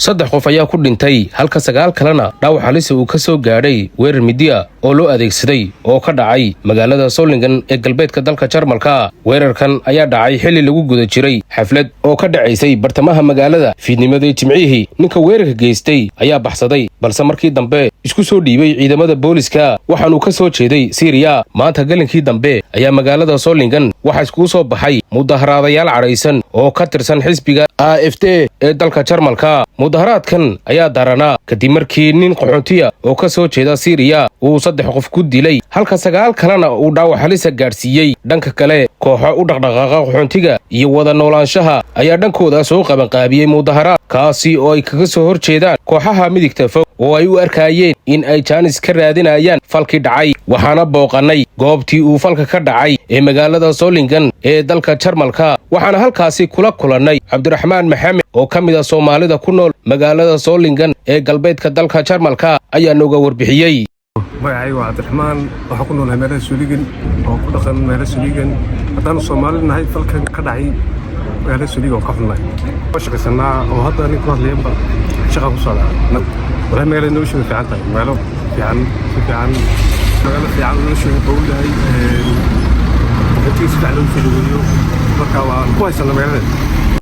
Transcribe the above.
saddex qof ayaa ku dhintay halka 9 kalena dhaawac halis uu ka soo gaadhay weerar midiya oo loo adeegsaday oo ka dhacay magaalada Solingen ee galbeedka dalka Jarmalka. Weerarkan ayaa dhacay xilli lagu guda jiray xaflad oo ka dhacaysay bartamaha magaalada fiidnimadii Jimcihii. Ninka weerarka geystay ayaa baxsaday balse markii dambe isku soo dhiibay ciidamada booliska waxaanu ka soo jeeday Syria. Maanta galinkii dambe ayaa magaalada Solingen waxa isku soo baxay mudaharaadayaal careysan oo ka tirsan xisbiga AfD ee dalka Jarmalka. mudaharaadkan ayaa daranaa kadib markii nin qaxoontiya oo ka soo jeeda Syria uu 3 qof ku dilay halka 9 kalena uu dhaawac halis gaarsiiyay. Dhanka kale kooxo u dhaqdhaqaaqa qaxoontiga iyo wada noolaanshaha ayaa dhankooda soo qaban qaabiyay mudaharaad kaasi oo ay kaga soo horjeedaan kooxaha midigta fog oo ay u arkayeen in ay jaanis ka raadinayaan falkii dhacay. Waxaana booqanay goobtii uu falka ka dhacay ee magaalada Solingen ee dalka Jarmalka. waxaana halkaasi kula kulannay Cabdiraxmaan Maxamed oo ka mid ah Soomaalida ku nool magaalada Solingen ee galbeedka dalka Jarmalka ayaa nooga warbixiyay. magacaygu waa Cabdiraxmaan, waxaan ku noolahay magaalada Solingen oo ku dhaqan magaalada Solingen. haddaan Soomaali nahay falkan ka dhacay magaalada Solingen oo ka xunnahay shaqaysanaa oo hadda nin ku hadlayba shaqa ku socda. والله ما قالنا وش في عنده ما له في عن ما قال في عن وش بقول هاي بتيجي على الفيديو بركة كويس أنا ما قال